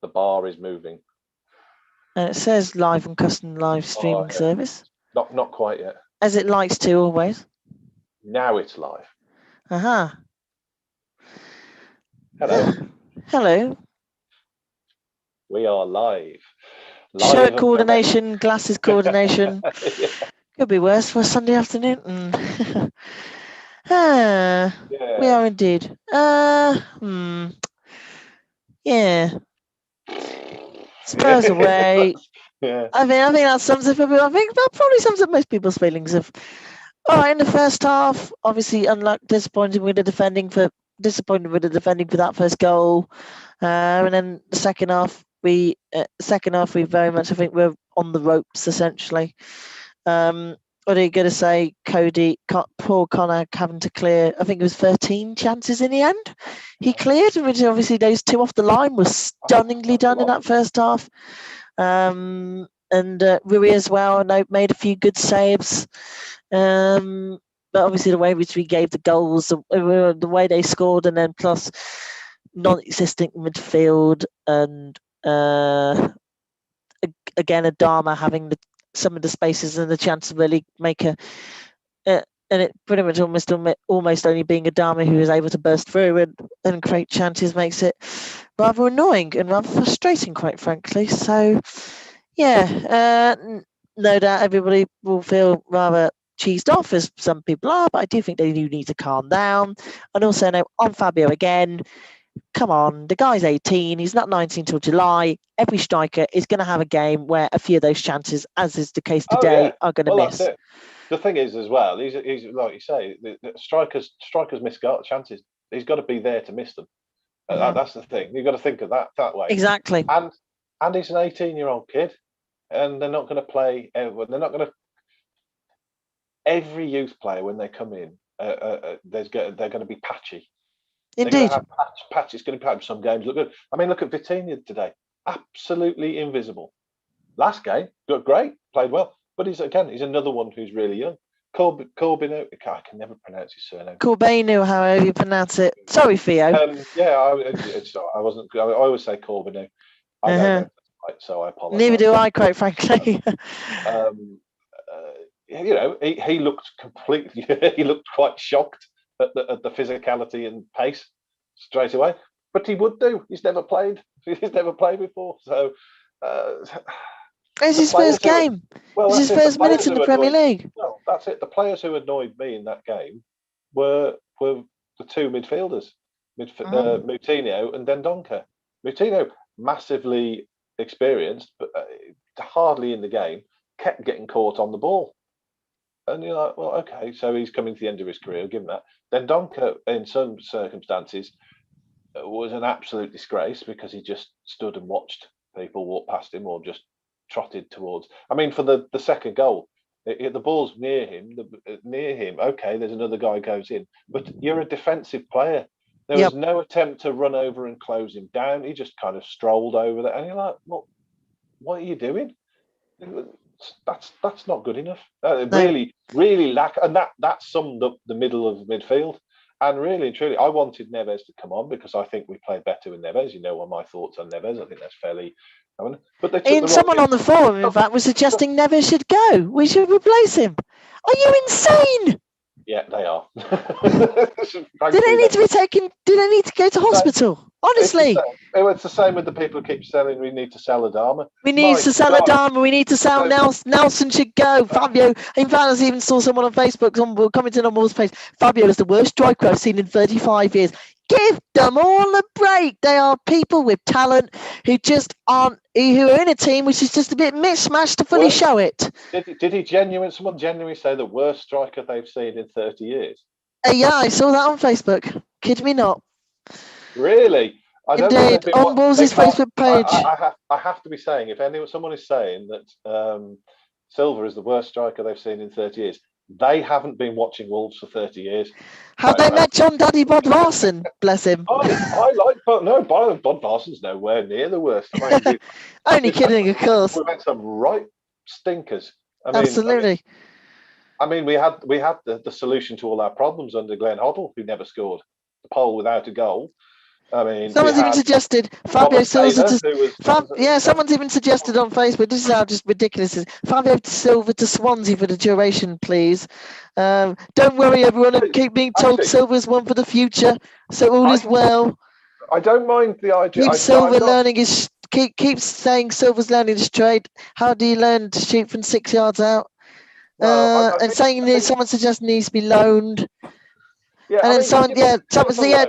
The bar is moving. And it says live and custom live streaming service. Not quite yet. As it likes to always. Now it's live. Aha. Hello. Hello. We are live. Shirt coordination, glasses coordination. Yeah. Could be worse for a Sunday afternoon. Yeah. We are indeed. Yeah. Spurs away. Yeah. I think that sums up. I think that probably sums up most people's feelings of. All right, in the first half, obviously, disappointed with the defending for that first goal, and then the second half, we very much, I think, we're on the ropes essentially. What are you going to say, Cody? Poor Connor having to clear. I think it was 13 chances in the end. He cleared, which obviously those 2 off the line was stunningly done in that first half. And Rui as well, I know, made a few good saves. But obviously the way which we gave the goals, the way they scored, and then plus non-existent midfield, and again Adama having some of the spaces and the chance to really make and it pretty much almost only being Adama who is able to burst through and create chances makes it rather annoying and rather frustrating, quite frankly. So, yeah, no doubt everybody will feel rather cheesed off, as some people are, but I do think they do need to calm down. And also, no, on Fabio again, come on, the guy's 18, he's not 19 till July. Every striker is going to have a game where a few of those chances, as is the case today, are going to miss. The thing is, as well, he's like you say, the strikers miss chances. He's got to be there to miss them. That's the thing. You've got to think of that way. Exactly. And he's an 18-year-old kid, and they're not going to play. They're not going to. Every youth player, when they come in, they're going to be patchy. Indeed. They're going to have patch. It's going to be patch. Some games look good. I mean, look at Vitinha today. Absolutely invisible. Last game, got great, played well. But he's another one who's really young. Corbino, I can never pronounce his surname. Corbino, however you pronounce it. Sorry, Theo. I wasn't. I always say Corbino. I don't know if that's right, so I apologise. Neither do I, quite frankly. He looked completely. He looked quite shocked at the physicality and pace straight away. But he would do. He's never played. He's never played before. So. It's his first game. It's his first minutes in the Premier League. No, that's it. The players who annoyed me in that game were the 2 midfielders, Moutinho and Dendoncker. Moutinho, massively experienced, but hardly in the game, kept getting caught on the ball. And you're like, well, okay, so he's coming to the end of his career, give him that. Dendoncker, in some circumstances, was an absolute disgrace because he just stood and watched people walk past him or just trotted towards. I mean, for the second goal, the ball's near him. Okay, there's another guy goes in, but you're a defensive player. There was no attempt to run over and close him down. He just kind of strolled over there, and you're like, "Well, what are you doing? That's not good enough. Really lack." And that summed up the middle of midfield. And really and truly, I wanted Neves to come on because I think we played better with Neves. You know what my thoughts on Neves. I think that's fairly. But someone on the forum, in fact, was suggesting Neves should go. We should replace him. Are you insane? Yeah, they are. Do they need to be taken? Do they need to go to hospital? Honestly, it's the same with the people who keep selling. We need to sell Adama. We need to sell Adama. We need to sell Nelson. Nelson should go. Fabio. In fact, I even saw someone on Facebook commenting on Moore's page. Fabio is the worst striker I've seen in 35 years. Give them all a break. They are people with talent who just aren't, who are in a team which is just a bit mismatched to fully show it. Did someone genuinely say the worst striker they've seen in 30 years? Yeah, I saw that on Facebook. Kid me not. Really? Indeed, on Wolves' Facebook page. I have to be saying, if someone is saying that Silva is the worst striker they've seen in 30 years, they haven't been watching Wolves for 30 years. Have they met John Daddy Bodvarsson? Bless him. I like, but no, Bodvarsson's nowhere near the worst. Only kidding, of course. We've had some right stinkers. Absolutely. I mean, we had the solution to all our problems under Glenn Hoddle, who never scored the pole without a goal. I mean, someone's even suggested Fabio Silva to. Someone's even suggested on Facebook. This is how just ridiculous it is. Fabio Silva to Swansea for the duration, please. Don't worry, everyone. I keep being told Silva's one for the future, so all is well. I don't mind the idea. Keeps saying Silva's learning his trade. How do you learn to shoot from 6 yards out? Someone suggesting he needs to be loaned. Yeah, and then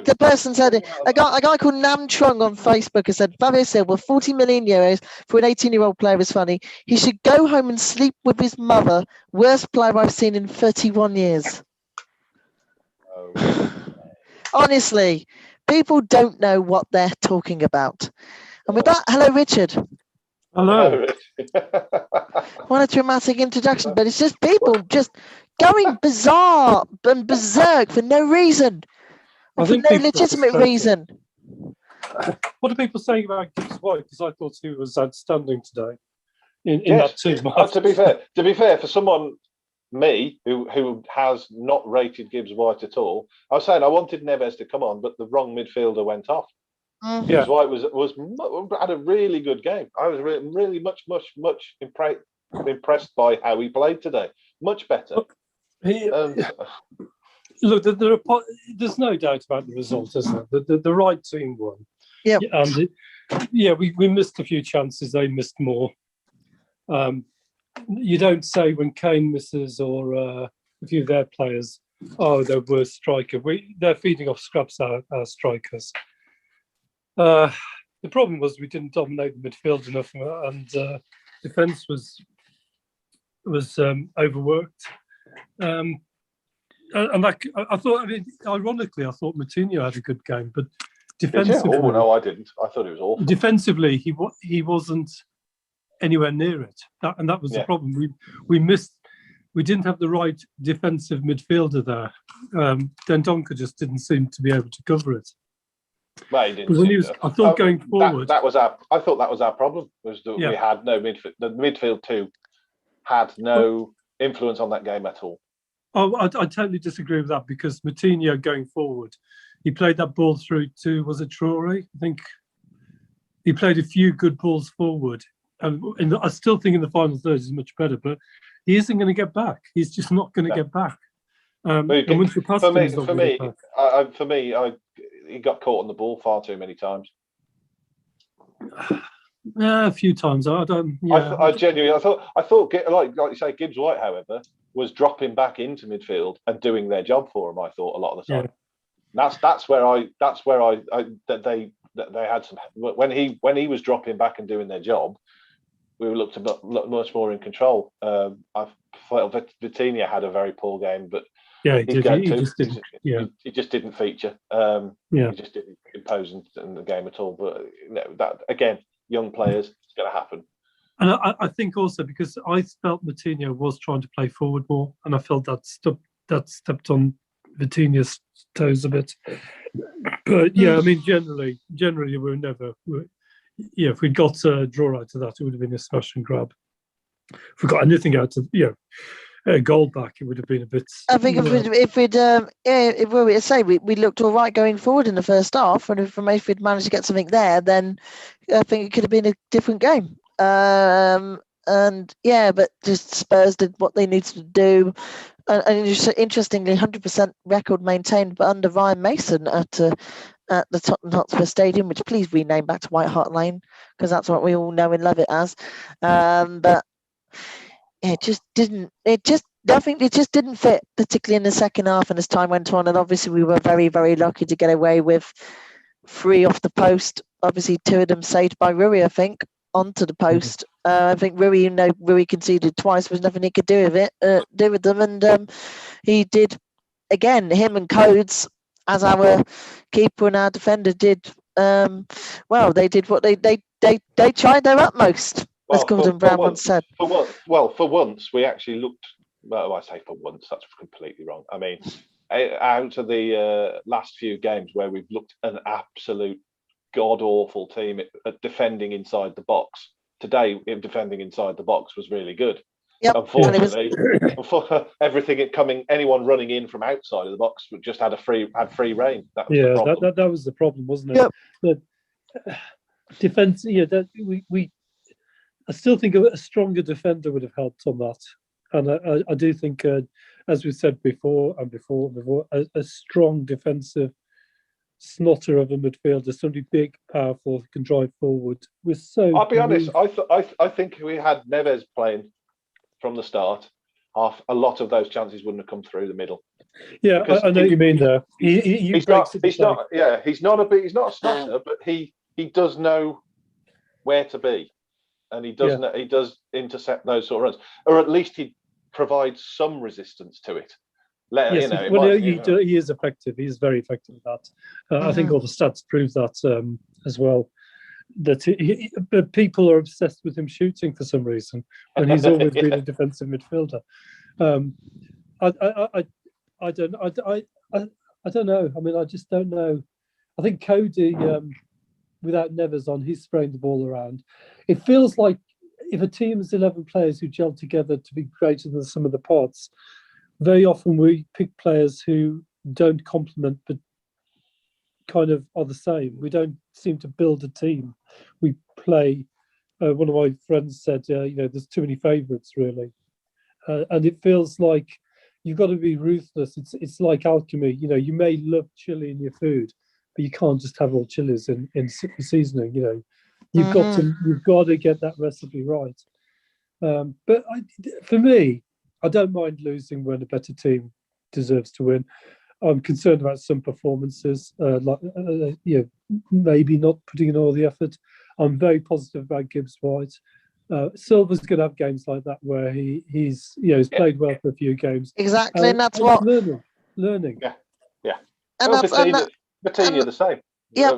the person said it. A guy called Nam Trung on Facebook has said Fabio Silva, 40 million euros for an 18-year-old player is funny. He should go home and sleep with his mother. Worst player I've seen in 31 years. Oh. Honestly, people don't know what they're talking about. And with that, hello, Richard. Hello. What a dramatic introduction, but it's just people just going bizarre and berserk for no reason. For no legitimate reason. What are people saying about Gibbs White? Because I thought he was outstanding today in that team. To be fair, for someone who has not rated Gibbs White at all, I was saying I wanted Neves to come on, but the wrong midfielder went off. Gibbs White had a really good game. I was really much impressed by how he played today. Much better. Look, there's no doubt about the result, is there? The right team won. Yeah. And we missed a few chances. They missed more. You don't say when Kane misses or a few of their players, they're worst striker. They're feeding off scraps our strikers. The problem was we didn't dominate the midfield enough, and defence was overworked. And I thought, ironically, I thought Moutinho had a good game, but defensively, no, I didn't. I thought it was awful. Defensively, he wasn't anywhere near it, and that was the problem. We missed. We didn't have the right defensive midfielder there. Dendoncker just didn't seem to be able to cover it. Well, he didn't. I thought going forward, I thought that was our problem. Was that we had no midfield. The midfield two had no influence on that game at all. Oh, I totally disagree with that, because Moutinho going forward, he played that ball through to, was it Traore? I think he played a few good balls forward. And I still think in the final third he's much better, but he isn't going to get back. He's just not going to get back. For me, he got caught on the ball far too many times. A few times. I genuinely thought, like you say, Gibbs White, however, was dropping back into midfield and doing their job for him. I thought a lot of the time. That's where they had some, when he was dropping back and doing their job, we looked much more in control. I felt that Vitinha had a very poor game, but he just didn't feature. He just didn't impose in the game at all. But that again, young players, it's going to happen. And I think also because I felt Moutinho was trying to play forward more, and I felt that stepped on Vitinha's toes a bit. But I mean, generally we're never. If we'd got a draw out of that, it would have been a smash and grab. If we got anything out of a goal back, it would have been a bit. I think we looked all right going forward in the first half, and if we'd managed to get something there, then I think it could have been a different game. But just Spurs did what they needed to do, and interestingly, 100% record maintained, but under Ryan Mason at the Tottenham Hotspur Stadium, which please rename back to White Hart Lane, because that's what we all know and love it as. But it just didn't. I think it just didn't fit, particularly in the second half. And as time went on, and obviously we were very, very lucky to get away with 3 off the post. Obviously, 2 of them saved by Rui, I think, onto the post. I think Rui conceded twice. There was nothing he could do with them, and he did again. Him and Codes, as our keeper and our defender, did they did what they tried their utmost. As Gordon Brown once said. For once, we actually looked. Well, I say for once, that's completely wrong. I mean, out of the last few games where we've looked an absolute god-awful team at defending inside the box, today defending inside the box was really good. Yep. Unfortunately, anyone running in from outside of the box just had free reign. That was the problem. That was the problem, wasn't it? Yep. The defense, that I still think a stronger defender would have helped on that, and I do think, as we said before, a strong defensive snotter of a midfielder, somebody big, powerful, who can drive forward. I'll be honest. I think if we had Neves playing from the start, a lot of those chances wouldn't have come through the middle. Yeah, I know what you mean there. He's not a snotter, but he does know where to be, and he does intercept those sort of runs, or at least he provides some resistance to it. He is effective. He is very effective at that. I think all the stats prove that as well. But people are obsessed with him shooting for some reason, and he's always been a defensive midfielder. I don't know. I mean, I just don't know. I think Cody, without Neves on, he's spraying the ball around. It feels like if a team has 11 players who gel together to be greater than some of the parts, very often we pick players who don't complement but kind of are the same. We don't seem to build a team. We play. One of my friends said, there's too many favourites, really. And it feels like you've got to be ruthless. It's like alchemy. You may love chili in your food, but you can't just have all chilies in seasoning. You've got to get that recipe right. But for me, I don't mind losing when a better team deserves to win. I'm concerned about some performances, maybe not putting in all the effort. I'm very positive about Gibbs White. Silver's going to have games like that where he's played well for a few games. Exactly, and that's what learning. Yeah. And Matinha the same. Yeah.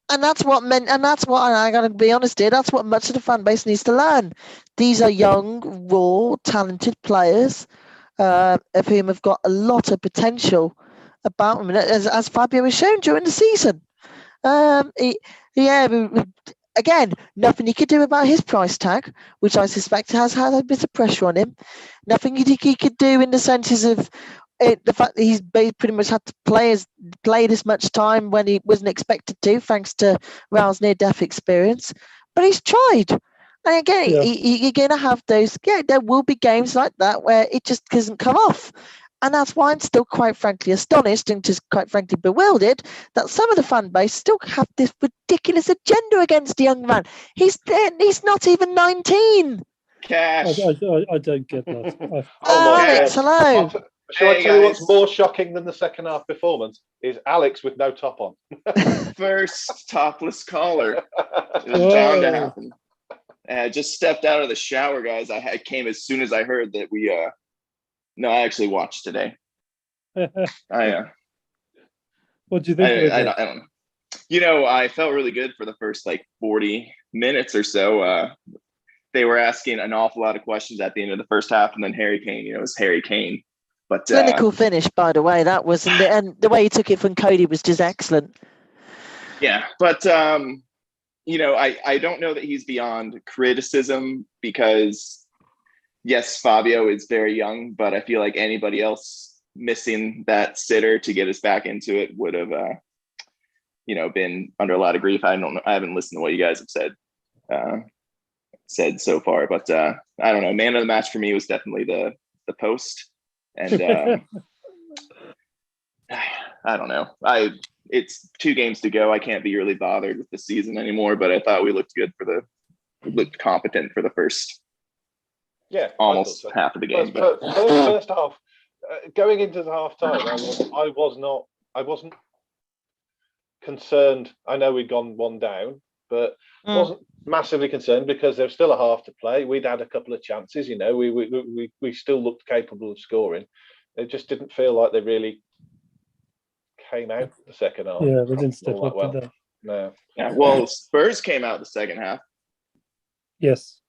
And that's what I got to be honest here. That's what much of the fan base needs to learn. These are young, raw, talented players, of whom have got a lot of potential about them, as Fabio has shown during the season. Again, nothing he could do about his price tag, which I suspect has had a bit of pressure on him. Nothing he could do in the senses of the fact that he's pretty much had to play this much time when he wasn't expected to, thanks to Raul's near-death experience. But he's tried. And again, you're going to have those. Yeah, there will be games like that where it just doesn't come off. And that's why I'm still quite frankly astonished and just quite frankly bewildered that some of the fan base still have this ridiculous agenda against the young man. He's not even 19. Cash. I don't get that. Alex, hello. Shall I tell you what's more shocking than the second half performance is Alex with no top on. First topless caller. It was bound to happen. I just stepped out of the shower, guys. I came as soon as I heard that we no, I actually watched today. What do you think? I don't know. I felt really good for the first 40 minutes or so. They were asking an awful lot of questions at the end of the first half, and then Harry Kane, it was Harry Kane. But clinical finish, by the way, that was, and the way he took it from Cody was just excellent. Yeah, but I don't know that he's beyond criticism because, yes, Fabio is very young, but I feel like anybody else missing that sitter to get us back into it would have, been under a lot of grief. I don't know. I haven't listened to what you guys have said so far, but I don't know. Man of the match for me was definitely the post. And I don't know. It's 2 games to go. I can't be really bothered with the season anymore, but I thought we looked good looked competent for the first almost half of the game. But first half, going into the half time, I wasn't concerned. I know we'd gone 1 down, but wasn't massively concerned because there was still a half to play. We'd had a couple of chances, we still looked capable of scoring. It just didn't feel like they really came out the second half. Yeah, they didn't step up well. to that. No. Yeah, well, Spurs came out the second half. Yes.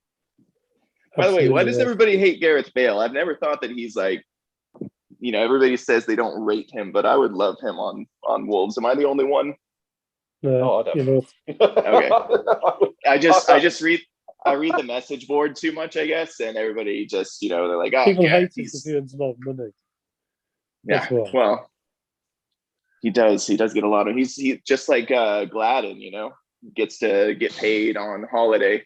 By the way, why does everybody hate Gareth Bale? I've never thought that he's everybody says they don't rate him, but I would love him on Wolves. Am I the only one? No, I don't. Okay. I just read I read the message board too much, I guess, and everybody just, they're like, oh, People yeah, hate us if he earns a lot of money. yeah. Well. Well, he does. He does get a lot of. He's just like Gladden, gets to get paid on holiday.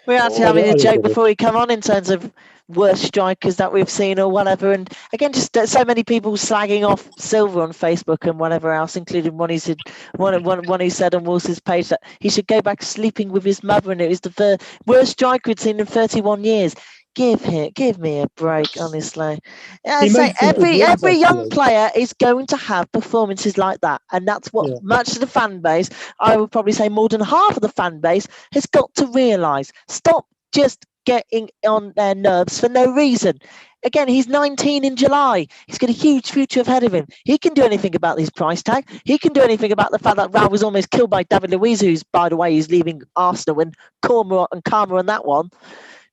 We're actually having a joke before we come on in terms of worst strikers that we've seen or whatever. And again, just so many people slagging off Silva on Facebook and whatever else, including one who said on Wolves' page that he should go back sleeping with his mother, and it was the worst striker we'd seen in 31 years. Give me a break, honestly. I say every young player is going to have performances like that, and that's what much of the fan base, I would probably say more than half of the fan base, has got to realise. Stop just getting on their nerves for no reason. Again, he's 19 in July. He's got a huge future ahead of him. He can do anything about his price tag. He can do anything about the fact that Raul was almost killed by David Luiz, who's, by the way, is leaving Arsenal, and karma on that one.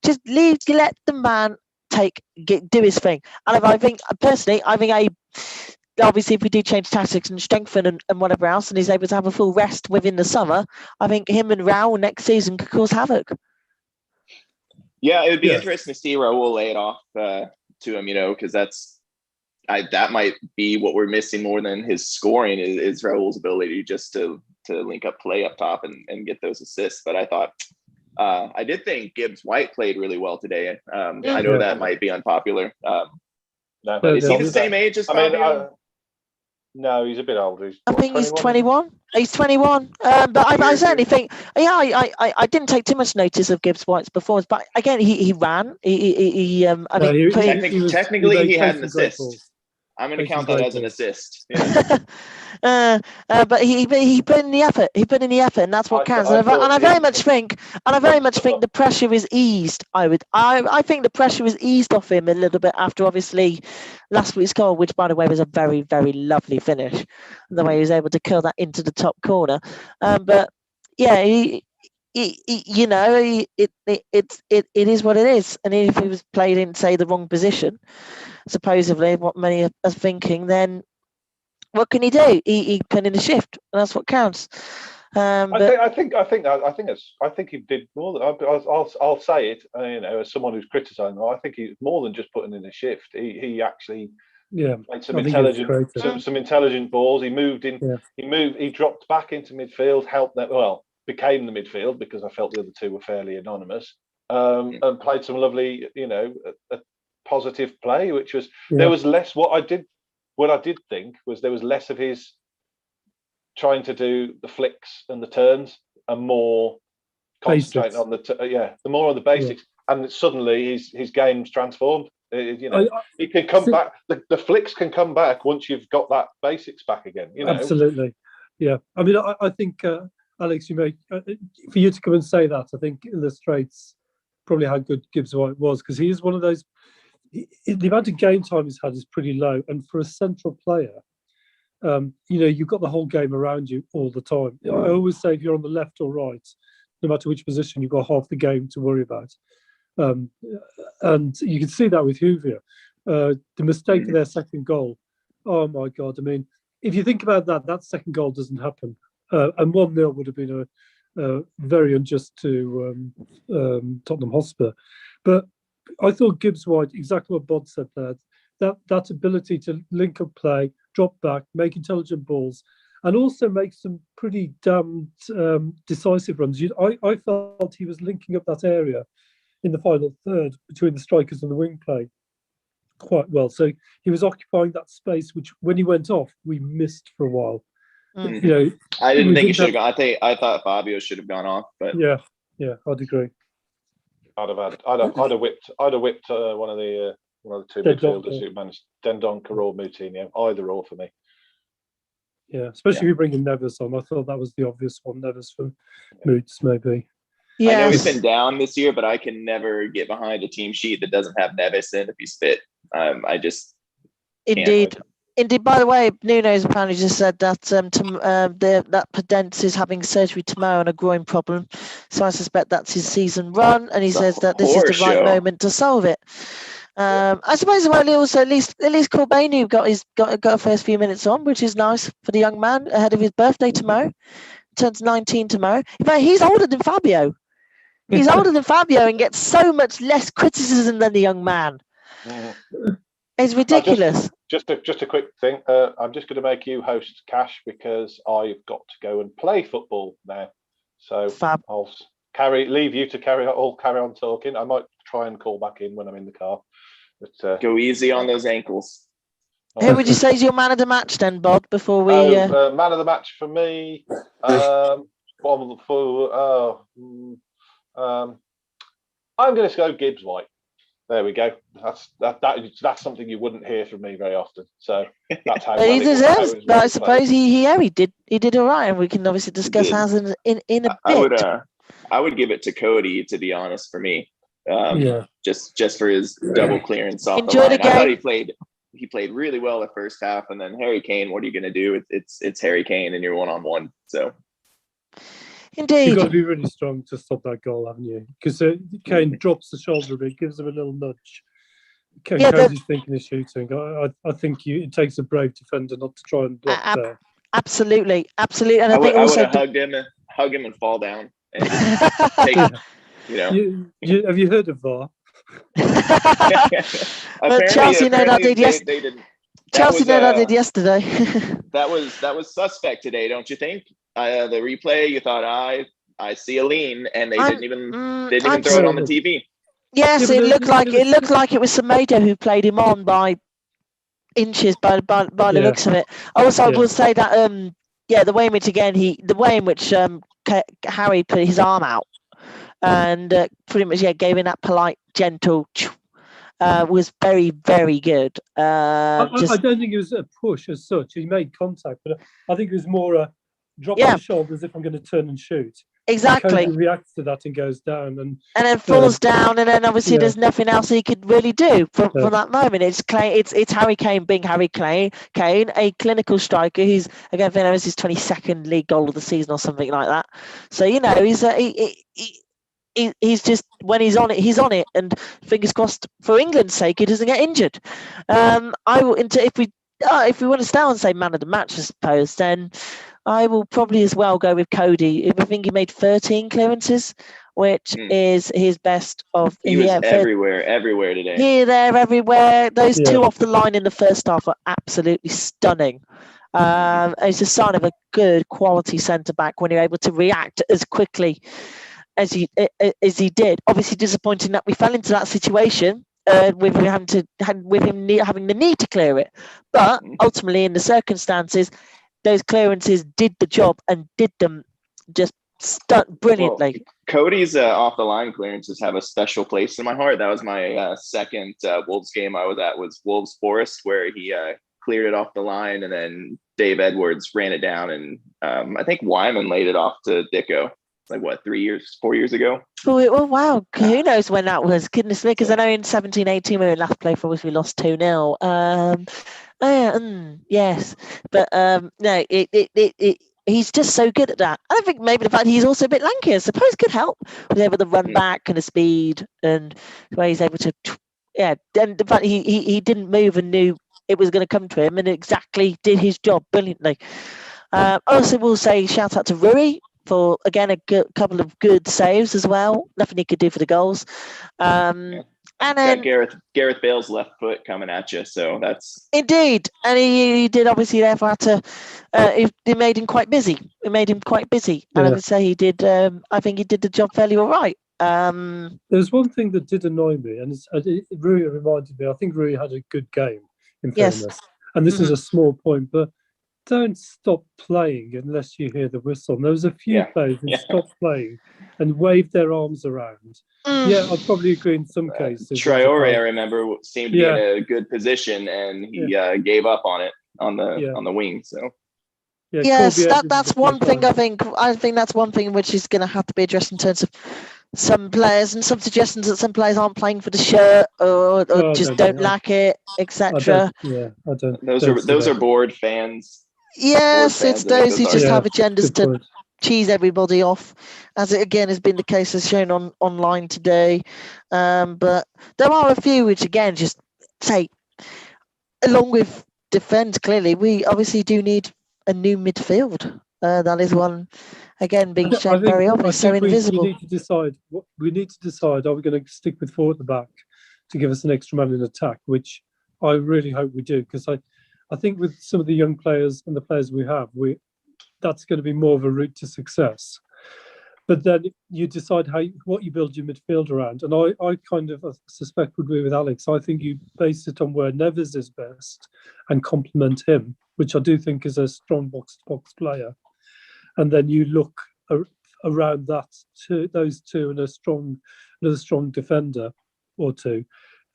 Just let the man do his thing. And I think personally, obviously if we do change tactics and strengthen and whatever else, and he's able to have a full rest within the summer, I think him and Raul next season could cause havoc. Yeah, it would be interesting to see Raul lay it off to him, because that might be what we're missing more than his scoring is Raul's ability just to link up play up top and get those assists. But I thought. I did think Gibbs White played really well today. I know that might be unpopular. But is he the same age as Fabio? No, he's a bit older. I think he's 21. He's 21. But I certainly think, I didn't take too much notice of Gibbs White's performance. But again, he ran. Technically, he had an assist. I'm going to count that as an assist. Yeah. But he put in the effort. He put in the effort, and that's what counts. And I very much think the pressure is eased. I think the pressure was eased off him a little bit after obviously last week's goal, which by the way was a very, very lovely finish. The way he was able to curl that into the top corner. But yeah, it is what it is. And if he was played in, say, the wrong position, supposedly what many are thinking, then what can he do? He put in a shift, and that's what counts. I think he did more than. I'll say it. As someone who's criticising him, I think he's more than just putting in a shift. He actually played some intelligent balls. He moved in. Yeah. He dropped back into midfield, helped them. Well, became the midfield because I felt the other two were fairly anonymous. And played some lovely, a positive play, which was there was less. What I did think was there was less of his trying to do the flicks and the turns and more concentrating on the more on the basics. And suddenly his game's transformed. He can come back. The flicks can come back once you've got that basics back again. Absolutely, yeah. I mean, I think Alex, you may for you to come and say that, I think illustrates probably how good Gibbs White was, because he is one of those. The amount of game time he's had is pretty low, and for a central player, you've got the whole game around you all the time. I always say if you're on the left or right, no matter which position, you've got half the game to worry about. And you can see that with Huvia. The mistake of their second goal, oh my God. I mean, if you think about that second goal doesn't happen. And 1-0 would have been very unjust to Tottenham Hotspur. But I thought Gibbs White, exactly what Bod said there, that ability to link up play, drop back, make intelligent balls, and also make some pretty damned decisive runs. I felt he was linking up that area in the final third between the strikers and the wing play quite well. So he was occupying that space, which when he went off, we missed for a while. I didn't think he should have gone. I thought Fabio should have gone off, but yeah, I'd agree. I'd have whipped one of the two midfielders who managed Dendoncker or Moutinho, either or for me. Yeah, especially if you bring in Neves on. I thought that was the obvious one. Neves for Moots, maybe. Yes. I know he's been down this year, but I can never get behind a team sheet that doesn't have Neves in if he's fit. I just indeed. By the way, Nuno's apparently just said that that Podence is having surgery tomorrow on a groin problem, so I suspect that's his season run, and he says that this is the right moment to solve it. I suppose also at least Corbanu got a first few minutes on, which is nice for the young man ahead of his birthday tomorrow. turns 19 tomorrow. In fact, he's older than Fabio. He's older than Fabio and gets so much less criticism than the young man. It's ridiculous. Just a quick thing. I'm just going to make you host, Cash, because I've got to go and play football now. So Fab. I'll leave you to carry on talking. I might try and call back in when I'm in the car. But, go easy on those ankles. Who would you say is your man of the match then, Bob? Before we man of the match for me. I'm going to go Gibbs White. There we go. That's something you wouldn't hear from me very often. So that's how he deserves. But I suppose he did all right, and we can obviously discuss how in a bit. I would give it to Cody, to be honest, for me. Just for his double clearance off the line. I thought he played really well the first half, and then Harry Kane. What are you going to do? It's Harry Kane, and you're 1-on-1. So. Indeed. You've got to be really strong to stop that goal, haven't you? Because Kane drops the shoulder a bit, gives him a little nudge. Cody's thinking of shooting. I think it takes a brave defender not to try and block there. Absolutely. And I think would also have hug him and fall down. And have you heard of VAR? But Chelsea know that did yesterday. Chelsea know that did yesterday. That was suspect today, don't you think? The replay, you thought I see a lean, and they didn't even throw it on the TV. Yes, it looked like it was Semedo who played him on by inches by the looks of it. Also, I will say that the way in which Harry put his arm out and pretty much gave him that polite, gentle. Was very, very good. I don't think it was a push as such. He made contact, but I think it was more a drop the shoulder as if I'm going to turn and shoot. Exactly. He reacts to that and goes down, and then falls down, and then obviously there's nothing else he could really do from that moment. It's Harry Kane being Harry Kane, a clinical striker who's again, I think that was his 22nd league goal of the season or something like that. So he's just, when he's on it, and fingers crossed for England's sake he doesn't get injured. If we want to stay on, say, man of the match, I suppose, then I will probably as well go with Cody. I think he made 13 clearances, which is his best of. He was everywhere today. Here, there, everywhere. Those two off the line in the first half are absolutely stunning. It's a sign of a good quality centre back when you're able to react as quickly as he did. Obviously disappointing that we fell into that situation with him having the need to clear it, but ultimately in the circumstances, those clearances did the job and did them just brilliantly. Well, Cody's off the line clearances have a special place in my heart. That was my second Wolves game I was at, was Wolves Forest, where he cleared it off the line, and then Dave Edwards ran it down, and I think Wyman laid it off to Dicko. Like 4 years ago. Oh wow, who knows when that was? Goodness me, because I know in 17-18 when we last played for us, we lost 2-0. Yes, but no, he's just so good at that. I think maybe the fact he's also a bit lanky, I suppose, could help. He's able to run back and the speed, and the way he's able to, and the fact he didn't move and knew it was going to come to him, and exactly did his job brilliantly. Also, we'll say shout out to Rui for, again, couple of good saves as well. Nothing he could do for the goals. And then Gareth Bale's left foot coming at you, so that's indeed. And he did obviously therefore have to. It made him quite busy. And I would say he did. I think he did the job fairly all right. There's one thing that did annoy me, and it really reminded me. I think Rui had a good game, in fairness. And this is a small point, but don't stop playing unless you hear the whistle. And there was a few players who stopped playing and waved their arms around. Yeah, I'd probably agree in some cases. Traore, I remember, seemed to be in a good position, and he gave up on it on the wing. So yes, that's one thing. I think that's one thing which is going to have to be addressed in terms of some players and some suggestions that some players aren't playing for the shirt or just don't like it, etc. I don't. Those are bored fans. Yes, it's those who just have agendas to cheese everybody off, as it again has been the case as shown online today. But there are a few which again just say, along with defence, clearly we obviously do need a new midfield. That is one again being I shown very obvious, so invisible. We need to decide. We need to decide: are we going to stick with 4 at the back to give us an extra man in attack? Which I really hope we do, because I think with some of the young players and the players we have, that's going to be more of a route to success. But then you decide what you build your midfield around, and I kind of suspect would be with Alex. I think you base it on where Neves is best and complement him, which I do think is a strong box-to-box player. And then you look around those two and another strong defender or two,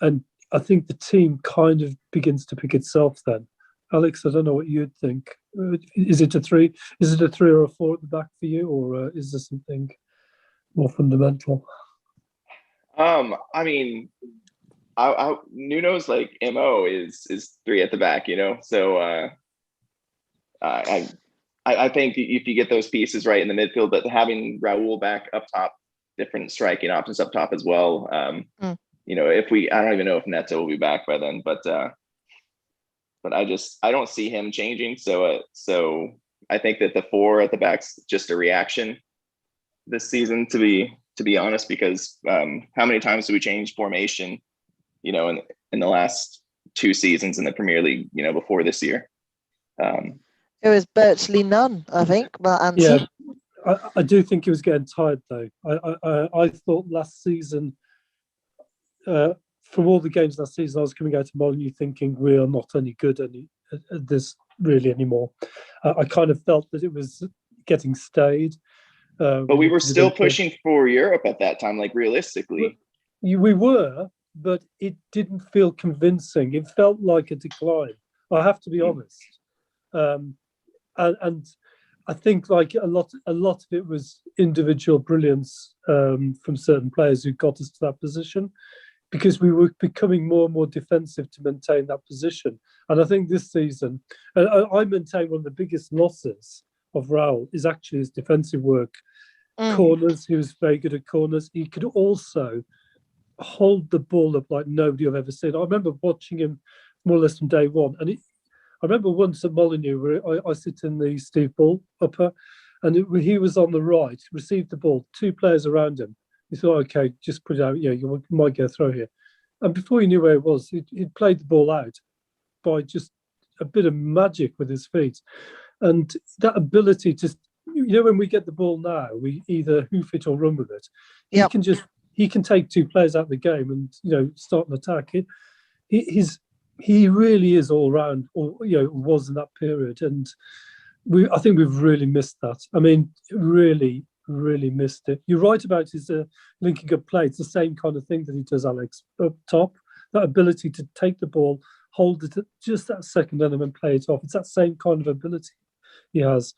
and I think the team kind of begins to pick itself then. Alex, I don't know what you'd think. Is it a 3? Is it a 3 or a 4 at the back for you, or is there something more fundamental? I mean, Nuno's like MO is 3 at the back, you know. So I think if you get those pieces right in the midfield, but having Raul back up top, different striking options up top as well. You know, I don't even know if Neto will be back by then, but I don't see him changing. So I think that the 4 at the back's just a reaction this season, to be honest, because how many times do we change formation, you know, in the last 2 seasons in the Premier League, you know, before this year? There was virtually none, I think. But yeah, I do think he was getting tired though. I thought last season, from all the games last season, I was coming out to Molineux thinking we are not any good at this really anymore. I kind of felt that it was getting stayed. But we were still pushing for Europe at that time, like realistically. We were, but it didn't feel convincing. It felt like a decline. I have to be honest. And I think like a lot of it was individual brilliance from certain players who got us to that position, because we were becoming more and more defensive to maintain that position. And I think this season, I maintain one of the biggest losses of Raul is actually his defensive work. Corners, he was very good at corners. He could also hold the ball up like nobody I've ever seen. I remember watching him more or less from day one. And I remember once at Molineux where I sit in the Steve Bull upper, and he was on the right, received the ball, 2 players around him. He thought, okay, just put it out. Yeah, you might get a throw here. And before he knew where it was, he'd played the ball out by just a bit of magic with his feet. And that ability to, you know, when we get the ball now, we either hoof it or run with it. Yep. He can take 2 players out of the game and, you know, start an attack. He really is all round, or, you know, was in that period. And I think we've really missed that. I mean, really, really missed it. You're right about his linking up play. It's the same kind of thing that he does, Alex, up top. That ability to take the ball, hold it at just that second and then play it off. It's that same kind of ability he has.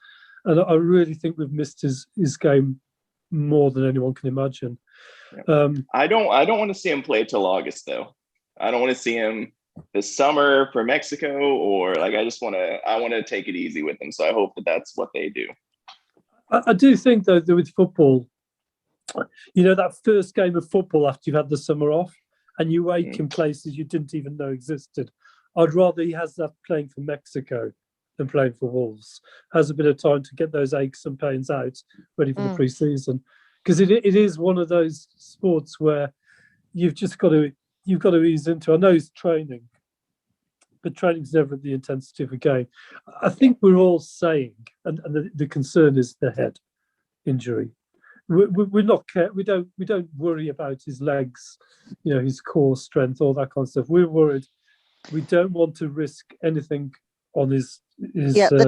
And I really think we've missed his game more than anyone can imagine. I don't want to see him play till August, though. I don't want to see him this summer for Mexico, or like I want to take it easy with him. So I hope that that's what they do. I do think though that with football, you know, that first game of football after you've had the summer off and you ache in places you didn't even know existed. I'd rather he has that playing for Mexico than playing for Wolves. Has a bit of time to get those aches and pains out, ready for the pre-season. Because it is one of those sports where you've got to ease into. I know it's training, but training's never at the intensity of a game. I think we're all saying, and the concern is the head injury. We're not we don't worry about his legs, you know, his core strength, all that kind of stuff. We're worried. We don't want to risk anything on his the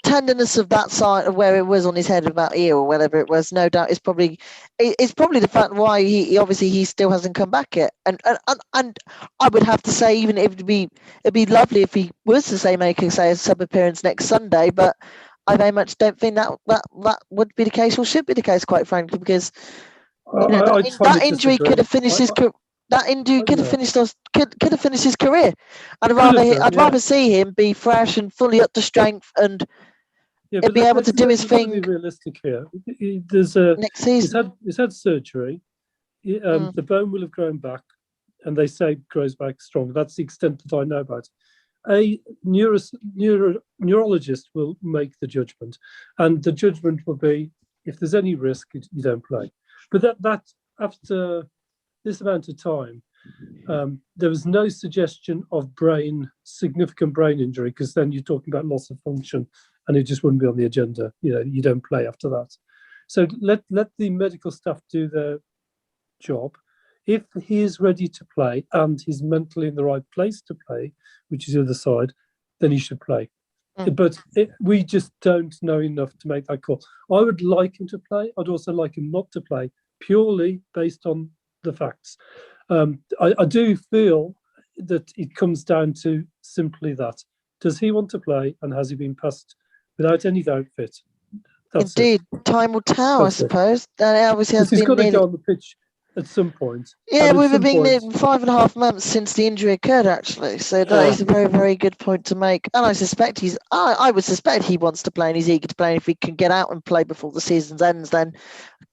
tenderness of that side of where it was on his head, about ear or whatever it was, no doubt is probably the fact why he obviously he still hasn't come back yet. And I would have to say, even if it'd be lovely if he was to make a sub appearance next Sunday, but I very much don't think that would be the case or should be the case, quite frankly, because that injury could have finished his career. That injury could have finished his career. I'd rather see him be fresh and fully up to strength and be able to do his thing. Be realistic here. Next season, he's had surgery. The bone will have grown back, and they say it grows back strong. That's the extent that I know about it. a neurologist will make the judgment, and the judgment will be if there's any risk, you don't play. But that after this amount of time, there was no suggestion of significant brain injury, because then you're talking about loss of function, and it just wouldn't be on the agenda. You don't play after that. So let the medical staff do their job. If he is ready to play and he's mentally in the right place to play, which is the other side, then he should play. But we just don't know enough to make that call. I would like him to play. I'd also like him not to play, purely based on the facts. I do feel that it comes down to simply that. Does he want to play, and has he been passed without any doubt fit? That's Indeed, it. time will tell, That's I suppose. And it obviously has He's been got to nearly... go on the pitch at some point. Yeah, And at we've some been point, 5.5 months since the injury occurred, actually. So that is a very, very good point to make. And I suspect I would suspect he wants to play and he's eager to play. And if he can get out and play before the season ends, then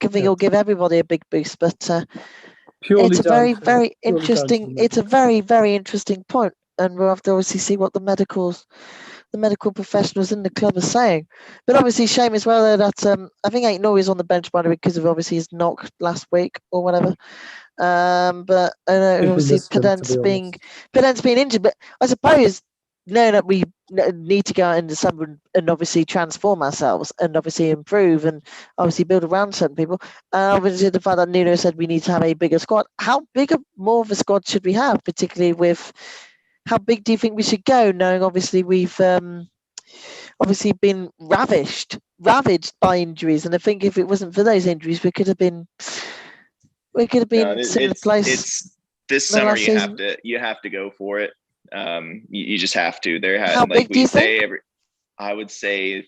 I think he'll give everybody a big boost. But it's a very, very interesting. It's a very, very interesting point, and we'll have to obviously see what the medical professionals in the club are saying. But obviously, shame as well that I think Ain't Norrie is on the bench, by the way, because of obviously his knock last week or whatever. But I know obviously Pedant's being injured. But I suppose knowing that we need to go out in the summer and obviously transform ourselves and obviously improve and obviously build around certain people. And obviously the fact that Nuno said we need to have a bigger squad. How big more of a squad should we have, particularly with how big do you think we should go, knowing obviously we've obviously been ravaged by injuries, and I think if it wasn't for those injuries, we could have been similar place. It's this summer you have to go for it. You just have to. How big do you think? I would say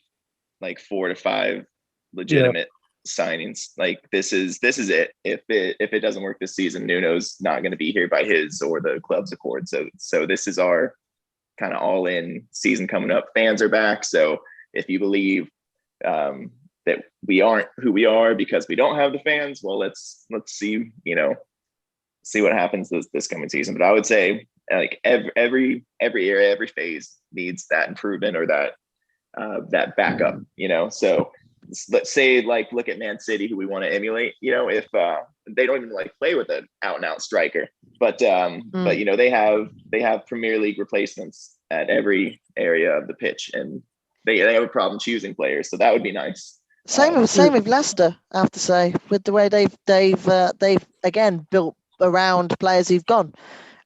like 4 to 5 legitimate signings. Like this is it. If it doesn't work this season, Nuno's not going to be here by his or the club's accord. So this is our kind of all in season coming up. Fans are back. So if you believe that we aren't who we are because we don't have the fans, well, let's see what happens this coming season. But I would say like every area, every phase needs that improvement or that backup. So let's say like look at Man City, who we want to emulate. If they don't even like play with an out and out striker, but they have Premier League replacements at every area of the pitch, and they have a problem choosing players. So that would be nice. Same with Leicester, I have to say, with the way they've again built around players who've gone,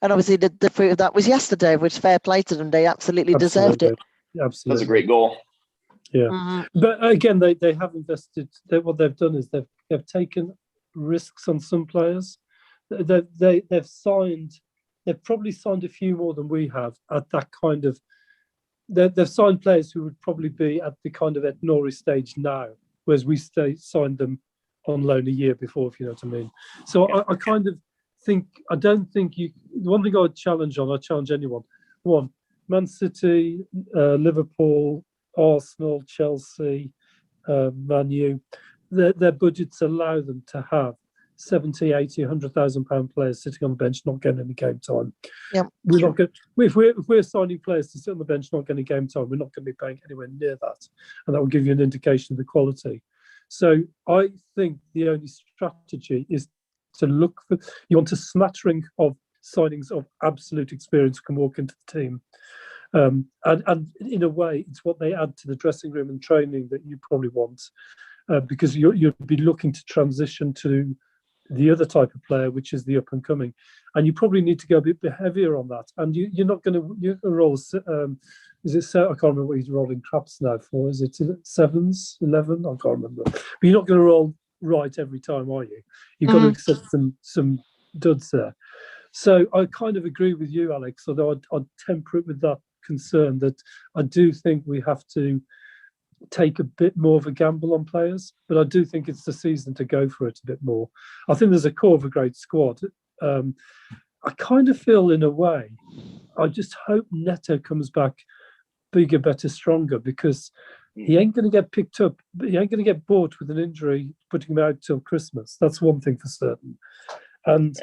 and obviously the fruit of that was yesterday, which fair play to them. They absolutely deserved it. Absolutely, that was a great goal. Yeah, but again, they have invested. What they've done is they've taken risks on some players. They've signed. They've probably signed a few more than we have at that kind of. They've signed players who would probably be at the kind of at Norrie stage now, whereas we signed them on loan a year before, if you know what I mean. So I kind of think I don't think you. The one thing I would challenge anyone. One, Man City, Liverpool, Arsenal, Chelsea, Man U, their budgets allow them to have 70, 80, 100,000 pound players sitting on the bench not getting any game time. Yeah, we're not going. If we're signing players to sit on the bench not getting game time, we're not going to be paying anywhere near that, and that will give you an indication of the quality. So I think the only strategy is to look for. You want a smattering of signings of absolute experience who can walk into the team. And in a way, it's what they add to the dressing room and training that you probably want, because you'll be looking to transition to the other type of player, which is the up and coming, and you probably need to go a bit heavier on that. And you're not going to roll. Is it? I can't remember what he's rolling craps now for. Is it 7s, 11? I can't remember. But you're not going to roll right every time, are you? You've got to accept some duds there. So I kind of agree with you, Alex, although I'd temper it with that concern that I do think we have to take a bit more of a gamble on players, but I do think it's the season to go for it a bit more. I think there's a core of a great squad. I kind of feel in a way, I just hope Neto comes back bigger, better, stronger, because he ain't going to get picked up. He ain't going to get bought with an injury, putting him out till Christmas. That's one thing for certain. And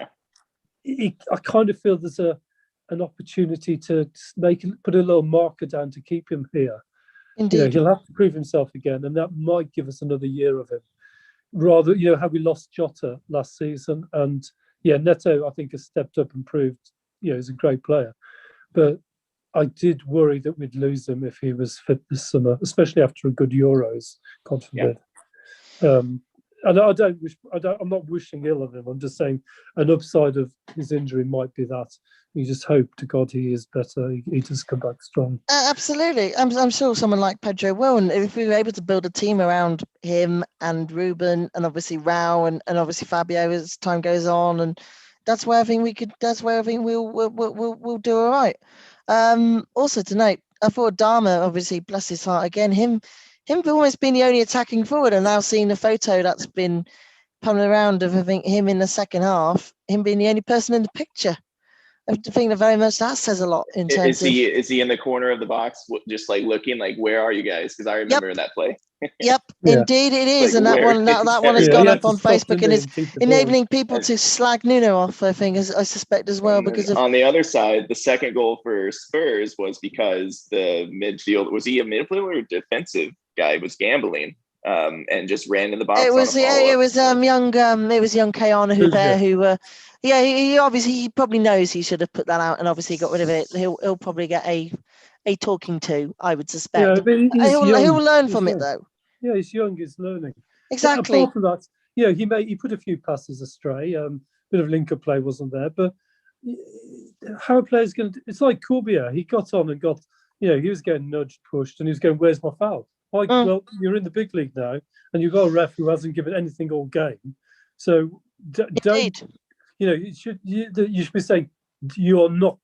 I kind of feel there's an opportunity to put a little marker down to keep him here. Indeed. He'll have to prove himself again, and that might give us another year of him. Rather, how we lost Jota last season, and Neto I think has stepped up and proved he's a great player, but I did worry that we'd lose him if he was fit this summer, especially after a good Euros, God forbid. And I'm not wishing ill of him. I'm just saying an upside of his injury might be that. You just hope to God he is better. He does come back strong. Absolutely. I'm sure someone like Pedro will. And if we were able to build a team around him and Ruben and obviously Rao and obviously Fabio as time goes on, and that's where I think we'll do all right. Also to note, I thought Dharma, obviously, bless his heart again, him almost being the only attacking forward, and now seeing the photo that's been coming around of, I think, him in the second half, him being the only person in the picture. I think that very much that says a lot in terms of. Is he in the corner of the box, just like looking like, where are you guys? Because I remember that play. Yep, indeed it is, and that one has gone up on Facebook and is enabling people to slag Nuno off. I think, I suspect as well, because of. On the other side, the second goal for Spurs was because the midfield, was he a midfielder or defensive guy, was gambling and just ran in the box. It was young Kayana who he obviously, he probably knows he should have put that out, and obviously got rid of it. He'll probably get a talking to, I would suspect. Yeah, he'll learn from it though. Yeah, he's young, he's learning. Exactly. But apart from that, he put a few passes astray. Bit of link-up play wasn't there, but how a player's going to? It's like Courbier. He got on and got, he was getting nudged, pushed, and he was going, "Where's my foul?" Well, you're in the big league now, and you've got a ref who hasn't given anything all game. So don't. You should be saying, you're not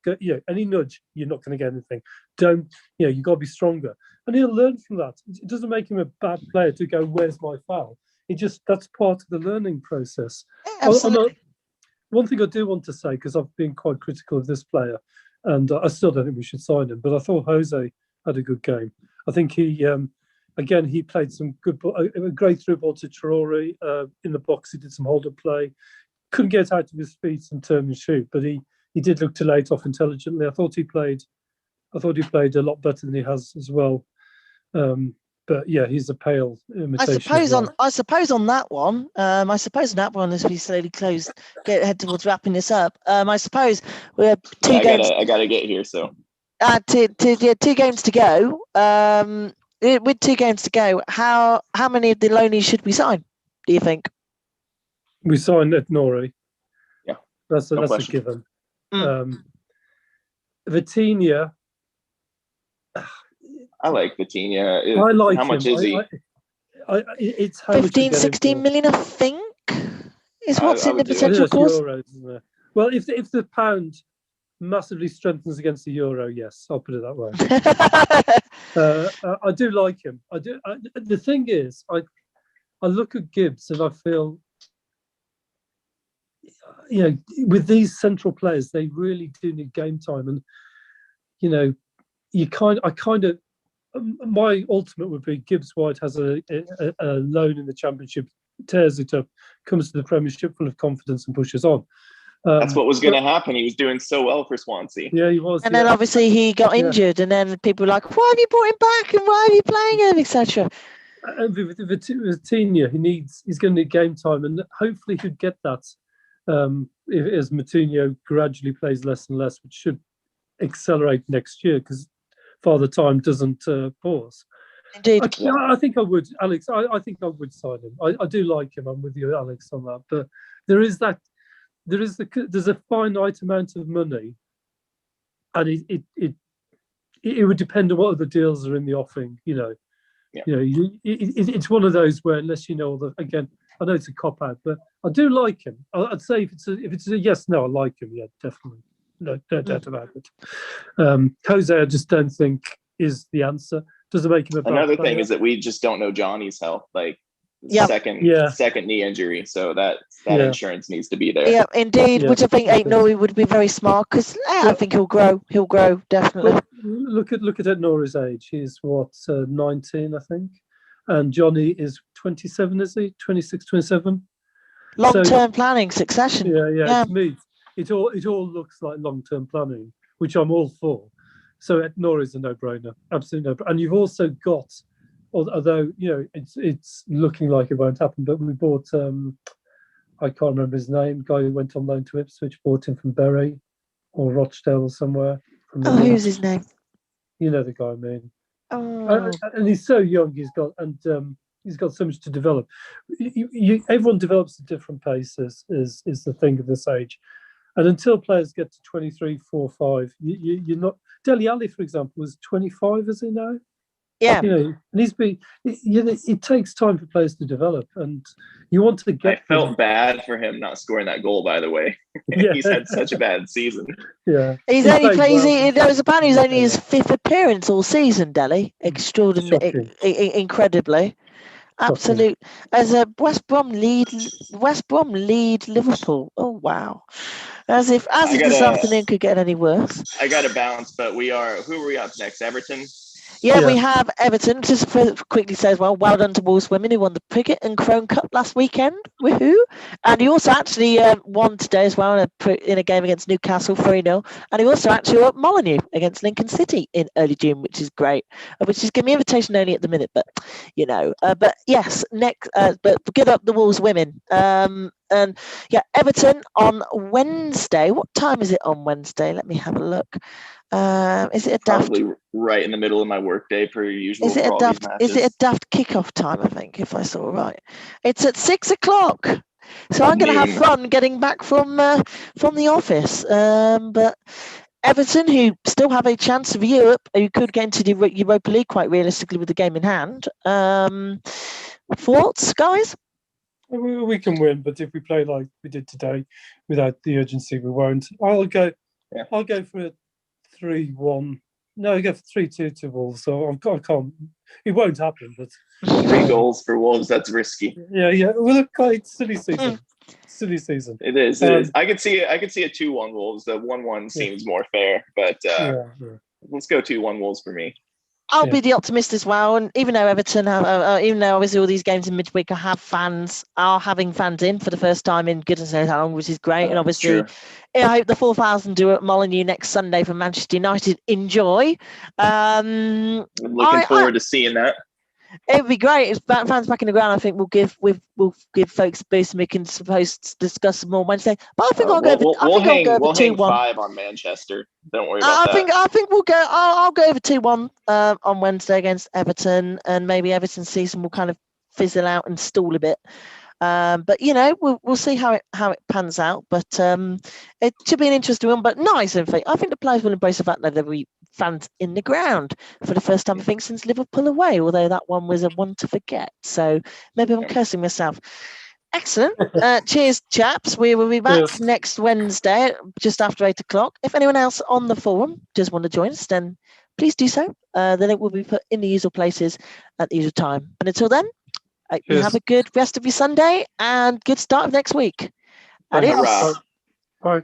any nudge, you're not going to get anything. Don't, you've got to be stronger, and he'll learn from that. It doesn't make him a bad player to go, "Where's my foul?" That's part of the learning process. Absolutely. One thing I do want to say, because I've been quite critical of this player, and I still don't think we should sign him, but I thought Jose had a good game. I think he played some good, a great through ball to Traore in the box. He did some hold-up play. Couldn't get out of his feet and turn and shoot, but he did look to lay it off intelligently. I thought he played a lot better than he has as well. But he's a pale imitation. I suppose on that one, as we slowly head towards wrapping this up. I suppose we have two games. I gotta get here. So 2 games to go. With 2 games to go, how many of the loanies should we sign, do you think? We signed at Nori. Yeah, that's a given. Vitinha. I like Vitinha. I like how much him. Is he? It's how 15, 16 million, I think, is what's in the potential course. Euros, isn't it? Well, if the pound massively strengthens against the euro, yes, I'll put it that way. I do like him. I do. The thing is, I look at Gibbs and I feel, with these central players, they really do need game time, and my ultimate would be Gibbs White has a loan in the Championship, tears it up, comes to the Premiership full of confidence and pushes on. That's what was going to happen. He was doing so well for Swansea. Yeah, he was. And then obviously he got injured, and then people were like, "Why have you brought him back? And why are you playing him, etc." With Vitinha, he's going to need game time, and hopefully he'll get that as Moutinho gradually plays less and less, which should accelerate next year because Father Time doesn't pause. Indeed. I think I would, Alex. I think I would sign him. I do like him. I'm with you, Alex, on that. But there's a finite amount of money, and it would depend on what other deals are in the offing. It's one of those where unless again, I know it's a cop out, but I do like him. I'd say if it's a yes, no, I like him. Yeah, definitely. No doubt about it. Jose, I just don't think is the answer. Doesn't make him a bad Another player. thing is that we just don't know Johnny's health. Like second knee injury, so that insurance needs to be there. Yeah, indeed. Which I think Nori would be very smart because I think he'll grow. He'll grow definitely. Well, look at Nori's age. He's 19, I think, and Johnny is 27. Is he 26, 27? Long-term planning, succession. Yeah. To me, it all looks like long-term planning. which I'm all for. So Nora is a no-brainer, absolutely no. And you've also got, although it's looking like it won't happen, but we bought I can't remember his name, guy who went on loan to Ipswich, bought him from Bury or Rochdale or somewhere. Who's his name? You know the guy I mean. Oh. And he's so young. He's got so much to develop. Everyone develops at different paces. Is the thing of this age, and until players get to 23, 4, 5, you're not. Dele Alli, for example, was 25, is he now? Yeah. And it takes time for players to develop, and you want to get. I felt bad for him not scoring that goal. By the way, he's had such a bad season. Yeah, he's only plays. There was apparently he's only his 5th appearance all season. Dele, extraordinary, incredibly, absolute. As a West Brom lead Liverpool. Oh wow! As if this afternoon could get any worse. I got to bounce, but who are we up next? Everton. Yeah, we have Everton. Just quickly say as well, well done to Wolves women who won the Priggett and Crone Cup last weekend. Woohoo! And he also actually won today as well in a game against Newcastle 3-0. And he also actually won Molineux against Lincoln City in early June, which is great. Which is giving me invitation only at the minute, but but yes, next. But good up the Wolves women. And yeah, Everton on Wednesday. What time is it on Wednesday? Let me have a look. Is it a daft? Probably right in the middle of my workday per usual. Is it a daft? Is it a daft kickoff time? I think, if I saw right, it's at 6 o'clock. So I'm going to have fun getting back from the office. But Everton, who still have a chance of Europe, who could get into the Europa League quite realistically with the game in hand. Thoughts, guys? We can win, but if we play like we did today, without the urgency, we won't. I'll go for a 3-1. No, I go for 3-2 to Wolves. So I can't. It won't happen. But 3 goals for Wolves. That's risky. Yeah. Well, it's silly season. Silly season. It is. It is. I could see a 2-1 Wolves. The 1-1 seems more fair, but let's go 2-1 Wolves for me. I'll be the optimist as well, and even though Everton even though obviously all these games in midweek are having fans in for the first time in goodness knows how long, which is great, and obviously, I hope the 4,000 do at Molineux next Sunday for Manchester United. Enjoy. I'm looking forward to seeing that. It'd be great if fans back in the ground. I think we'll give folks a boost, and we can discuss more Wednesday. But I think I'll go. We'll hang 5 on Manchester. Don't worry about that. I think we'll go. I'll go over 2-1 on Wednesday against Everton, and maybe Everton's season will kind of fizzle out and stall a bit. But we'll see how it pans out. But it should be an interesting one. But nice, in fact. I think the players will embrace the fact that there will be fans in the ground for the first time, I think, since Liverpool away. Although that one was a one to forget. So maybe I'm cursing myself. Excellent. Cheers, chaps. We will be back next Wednesday just after 8 o'clock. If anyone else on the forum does want to join us, then please do so. The link will be put in the usual places at the usual time. And until then, you have a good rest of your Sunday and good start of next week. Adios. Bye.